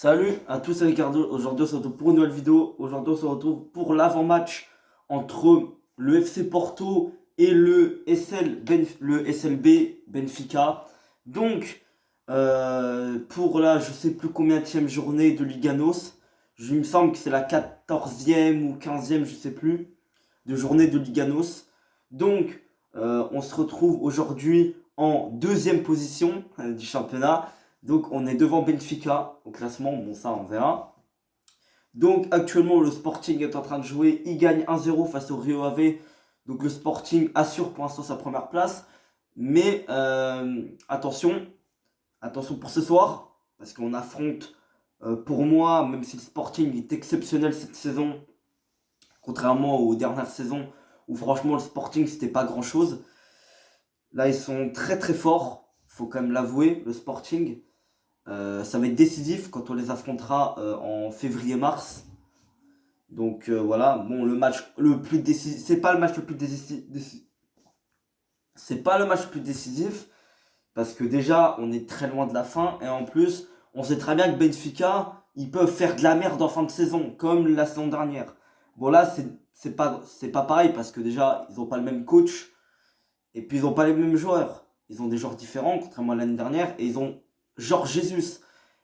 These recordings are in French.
Salut à tous, c'est Ricardo. Aujourd'hui, on se retrouve pour une nouvelle vidéo. Aujourd'hui, on se retrouve pour l'avant-match entre le FC Porto et le SLB Benfica. Donc, pour la je sais plus combienième journée de Liganos, il me semble que c'est la 14e ou 15e, je sais plus, de journée de Liganos. Donc, on se retrouve aujourd'hui en deuxième position du championnat. Donc on est devant Benfica au classement, bon ça on verra. Donc actuellement le Sporting est en train de jouer, il gagne 1-0 face au Rio Ave. Donc le Sporting assure pour l'instant sa première place. Mais attention pour ce soir, parce qu'on affronte, pour moi, même si le Sporting est exceptionnel cette saison, contrairement aux dernières saisons où franchement le Sporting c'était pas grand chose. Là ils sont très très forts, faut quand même l'avouer, le Sporting. Ça va être décisif quand on les affrontera en février-mars. Donc voilà, bon le match le plus décisif, c'est pas le match le plus décisif, c'est pas le match le plus décisif parce que déjà on est très loin de la fin et en plus on sait très bien que Benfica ils peuvent faire de la merde en fin de saison comme la saison dernière. Bon là c'est pas pareil parce que déjà ils ont pas le même coach et puis ils ont pas les mêmes joueurs. Ils ont des joueurs différents contrairement à l'année dernière et ils ont Jorge Jesus.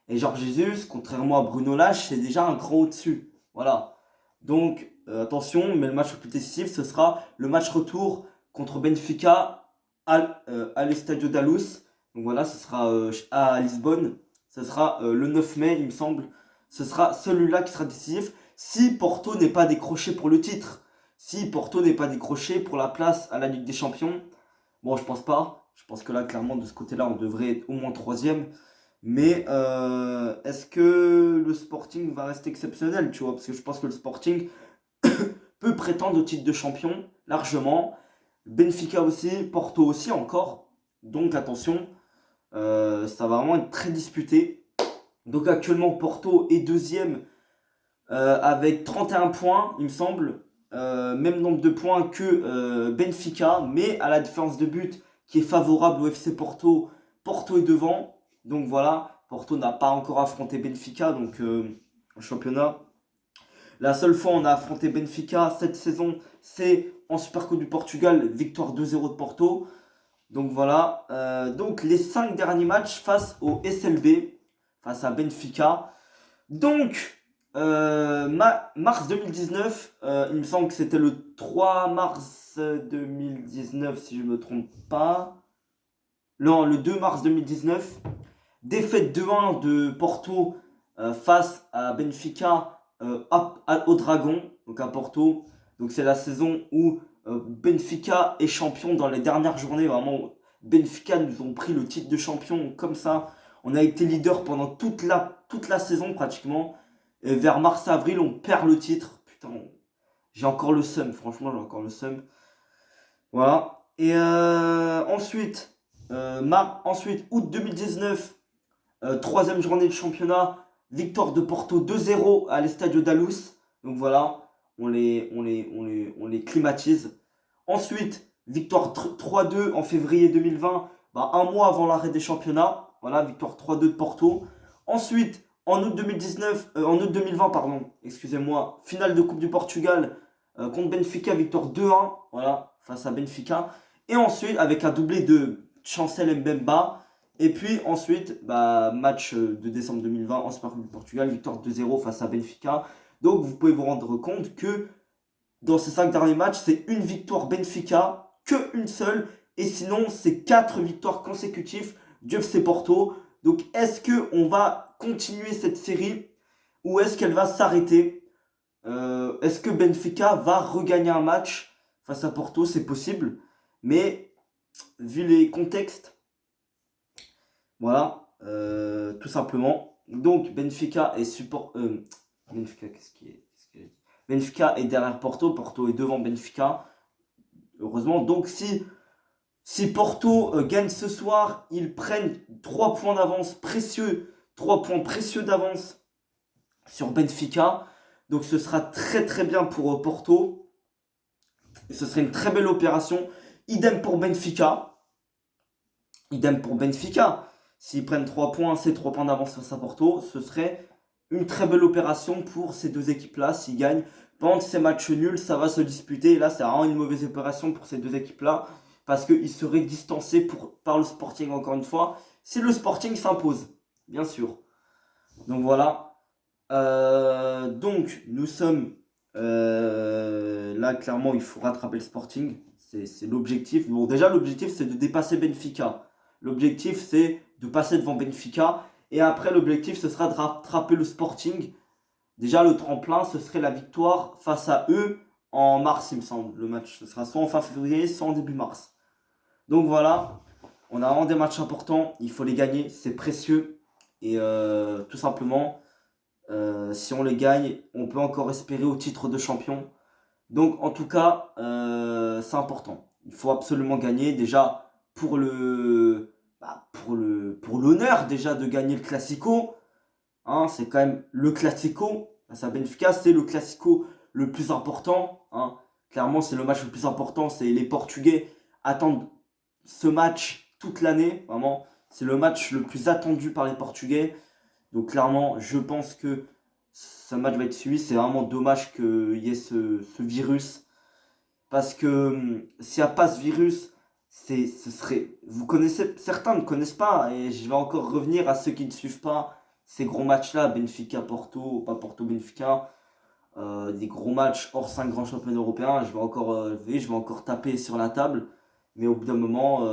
Et Jorge Jesus, contrairement à Bruno Lage, c'est déjà un cran au-dessus. Voilà. Donc, attention, mais le match le plus décisif, ce sera le match retour contre Benfica à l'Estadio da Luz. Donc voilà, ce sera à Lisbonne. Ce sera le 9 mai, il me semble. Ce sera celui-là qui sera décisif si Porto n'est pas décroché pour le titre. Si Porto n'est pas décroché pour la place à la Ligue des Champions. Bon, je pense pas. Je pense que là, clairement, de ce côté-là, on devrait être au moins troisième. Mais est-ce que le Sporting va rester exceptionnel, tu vois? Parce que je pense que le Sporting peut prétendre au titre de champion largement. Benfica aussi, Porto aussi encore. Donc attention, ça va vraiment être très disputé. Donc actuellement, Porto est deuxième avec 31 points, il me semble. Même nombre de points que Benfica, mais à la différence de but qui est favorable au FC Porto, Porto est devant. Donc voilà, Porto n'a pas encore affronté Benfica, donc en championnat. La seule fois où on a affronté Benfica cette saison, c'est en Super Coupe du Portugal, victoire 2-0 de Porto. Donc voilà, donc les 5 derniers matchs face au SLB, face à Benfica. Donc, mars 2019, il me semble que c'était le 3 mars 2019, si je ne me trompe pas. Non, le 2 mars 2019, défaite 2-1 de Porto face à Benfica au Dragon, donc à Porto. Donc c'est la saison où Benfica est champion dans les dernières journées. Vraiment, Benfica nous ont pris le titre de champion comme ça. On a été leader pendant toute la saison pratiquement. Et vers mars-avril, on perd le titre. Putain, j'ai encore le seum, franchement, j'ai encore le seum. Voilà. Et ensuite, août 2019, troisième journée de championnat, victoire de Porto 2-0 à l'Estadio da Luz. Donc voilà, on les climatise. Ensuite, victoire 3-2 en février 2020, un mois avant l'arrêt des championnats. Voilà, victoire 3-2 de Porto. Ensuite, en août 2020, pardon, excusez-moi, finale de Coupe du Portugal contre Benfica, victoire 2-1, voilà, face à Benfica. Et ensuite, avec un doublé de Chancel Mbemba. Et puis ensuite, match de décembre 2020 en Super Coupe du Portugal, victoire 2-0 face à Benfica. Donc vous pouvez vous rendre compte que dans ces 5 derniers matchs, c'est une victoire Benfica, que une seule. Et sinon, c'est 4 victoires consécutives du FC Porto. Donc est-ce qu'on va continuer cette série ou est-ce qu'elle va s'arrêter? Est-ce que Benfica va regagner un match face à Porto? C'est possible. Mais vu les contextes, voilà, tout simplement. Donc Benfica est Benfica, Benfica est derrière Porto, Porto est devant Benfica. Heureusement, donc si Porto gagne ce soir, ils prennent 3 points d'avance précieux, 3 points précieux d'avance sur Benfica. Donc ce sera très très bien pour Porto. Et ce serait une très belle opération. Idem pour Benfica. S'ils prennent 3 points, c'est 3 points d'avance face à Porto. Ce serait une très belle opération pour ces deux équipes-là s'ils gagnent. Pendant que ces matchs nuls, ça va se disputer. Et là, c'est vraiment une mauvaise opération pour ces deux équipes-là. Parce qu'ils seraient distancés par le Sporting, encore une fois. Si le Sporting s'impose, bien sûr. Donc voilà. Donc, nous sommes là, clairement, il faut rattraper le Sporting. C'est l'objectif. Bon, déjà, l'objectif, c'est de dépasser Benfica. L'objectif, c'est de passer devant Benfica. Et après, l'objectif, ce sera de rattraper le Sporting. Déjà, le tremplin, ce serait la victoire face à eux en mars, il me semble. Le match, ce sera soit en fin février, soit en début mars. Donc voilà, on a vraiment des matchs importants. Il faut les gagner, c'est précieux. Et tout simplement, si on les gagne, on peut encore espérer au titre de champion. Donc en tout cas, c'est important. Il faut absolument gagner déjà pour pour l'honneur déjà de gagner le Classico. Hein, c'est quand même le Classico. Ça Benfica, c'est le Classico le plus important. Hein. Clairement, c'est le match le plus important. C'est les Portugais attendent ce match toute l'année. Vraiment, c'est le match le plus attendu par les Portugais. Donc clairement, je pense que ce match va être suivi. C'est vraiment dommage qu'il y ait ce virus. Parce que s'il n'y a pas ce virus, ce serait. Vous connaissez, certains ne connaissent pas, et je vais encore revenir à ceux qui ne suivent pas ces gros matchs-là, Benfica-Porto, pas Porto-Benfica, des gros matchs hors 5 grands championnats européens. Je vais encore taper sur la table, mais au bout d'un moment,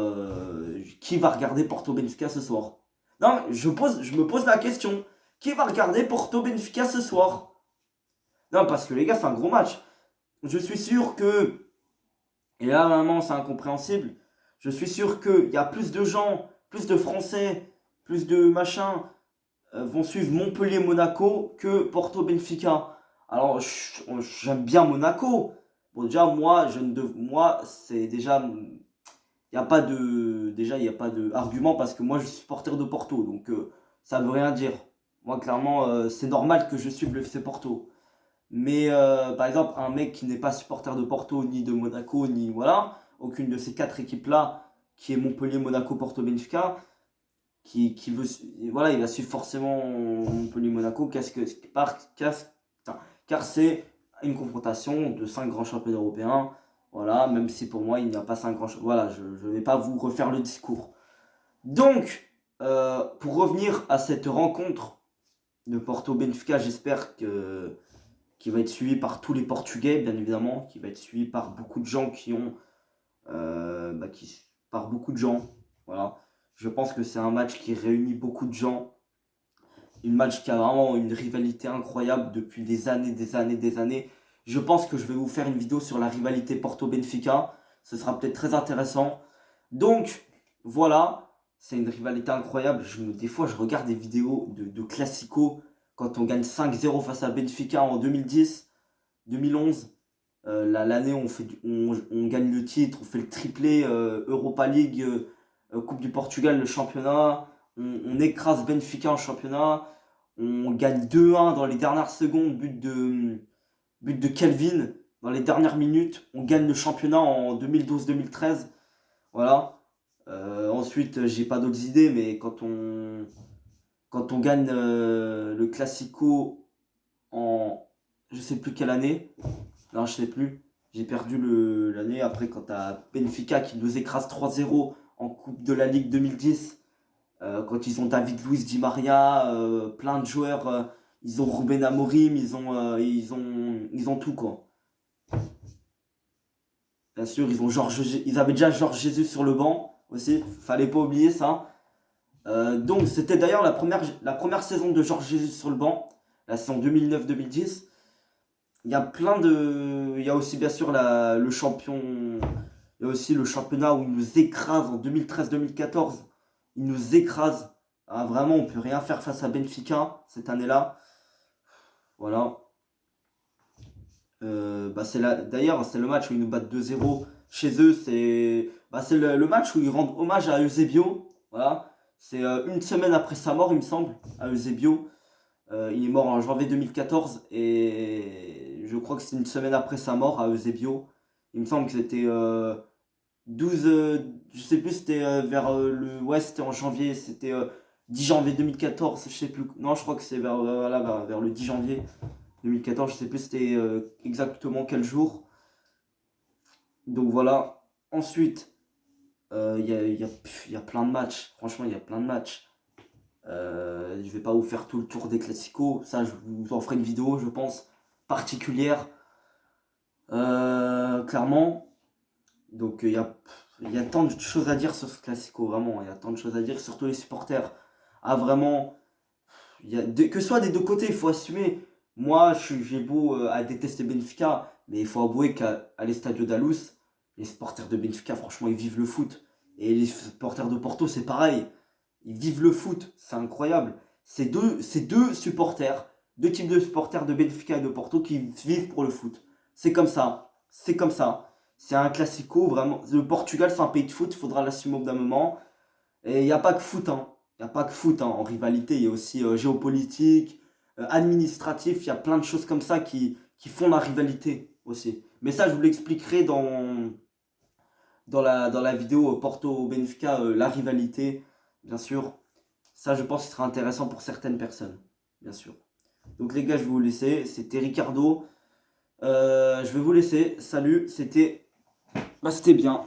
qui va regarder Porto-Benfica ce soir? Non, je me pose la question. Qui va regarder Porto-Benfica ce soir? Non, parce que les gars, c'est un gros match. Je suis sûr que, et là vraiment c'est incompréhensible, je suis sûr qu'il y a plus de gens, plus de Français, plus de machins vont suivre Montpellier-Monaco que Porto-Benfica. Alors j'aime bien Monaco. Bon déjà moi c'est déjà il y a pas de argument parce que moi je suis supporter de Porto donc ça veut rien dire. Moi clairement c'est normal que je suive le FC Porto. Mais par exemple, un mec qui n'est pas supporter de Porto, ni de Monaco, ni voilà, aucune de ces quatre équipes-là, qui est Montpellier, Monaco, Porto, Benfica, qui veut, voilà, il va suivre forcément Montpellier, Monaco, car c'est une confrontation de 5 grands championnats européens. Voilà, même si pour moi il n'y a pas 5 grands championnats. Voilà, je ne vais pas vous refaire le discours. Donc, pour revenir à cette rencontre de Porto-Benfica, j'espère que qui va être suivi par tous les Portugais, bien évidemment, qui va être suivi par beaucoup de gens qui ont, par beaucoup de gens, voilà. Je pense que c'est un match qui réunit beaucoup de gens, un match qui a vraiment une rivalité incroyable depuis des années, des années, des années. Je pense que je vais vous faire une vidéo sur la rivalité Porto-Benfica, ce sera peut-être très intéressant. Donc, voilà, c'est une rivalité incroyable. Des fois, je regarde des vidéos de Classico quand on gagne 5-0 face à Benfica en 2010, 2011. L'année où on gagne le titre, on fait le triplé Europa League, Coupe du Portugal, le championnat. On écrase Benfica en championnat. On gagne 2-1 dans les dernières secondes, but de Kelvin dans les dernières minutes. On gagne le championnat en 2012-2013. Voilà. Ensuite, j'ai pas d'autres idées, mais quand on gagne le Classico en je sais plus quelle année, non je sais plus, j'ai perdu l'année après quand t'as Benfica qui nous écrase 3-0 en Coupe de la Ligue 2010, quand ils ont David Luiz Di Maria, plein de joueurs, ils ont Ruben Amorim, ils ont tout quoi. Bien sûr, ils avaient déjà Georges Jesus sur le banc aussi, fallait pas oublier ça. Donc c'était d'ailleurs la première saison de Georges Jesus sur le banc, la saison 2009-2010. Il y a aussi bien sûr il y a aussi le championnat où il nous écrase en 2013-2014. Il nous écrase. Ah, vraiment, on peut rien faire face à Benfica cette année-là. Voilà. D'ailleurs, c'est le match où ils nous battent 2-0 chez eux. C'est le match où ils rendent hommage à Eusebio. Voilà. C'est une semaine après sa mort, il me semble, à Eusebio. Il est mort en janvier 2014 et je crois que c'est une semaine après sa mort à Eusebio. Il me semble que c'était 12, je sais plus, c'était ouais, c'était en janvier, c'était 10 janvier 2014, je sais plus. Non, je crois que c'est voilà, vers le 10 janvier 2014, je sais plus c'était exactement quel jour. Donc voilà. Ensuite, il y a plein de matchs. Franchement, il y a plein de matchs. Je vais pas vous faire tout le tour des classicos. Ça, je vous en ferai une vidéo, je pense, particulière. Clairement. Donc il y a tant de choses à dire sur ce classico, vraiment. Il y a tant de choses à dire, surtout les supporters. Ah, vraiment. Que ce soit des deux côtés, il faut assumer. Moi, j'ai beau à détester Benfica, mais il faut avouer qu'à l'Estadio da Luz, les supporters de Benfica, franchement, ils vivent le foot. Et les supporters de Porto, c'est pareil. Ils vivent le foot, c'est incroyable. C'est deux supporters, deux types de supporters de Benfica et de Porto qui vivent pour le foot. C'est comme ça, c'est comme ça. C'est un classico, vraiment. Le Portugal, c'est un pays de foot, il faudra l'assumer au bout d'un moment. Et il n'y a pas que foot, hein. Il n'y a pas que foot, hein. En rivalité, il y a aussi géopolitique, administratif, il y a plein de choses comme ça qui font la rivalité aussi. Mais ça, je vous l'expliquerai dans la vidéo Porto-Benfica, la rivalité, bien sûr. Ça, je pense que ce sera intéressant pour certaines personnes, bien sûr. Donc les gars, je vais vous laisser. C'était Ricardo. Je vais vous laisser. Salut, c'était bien.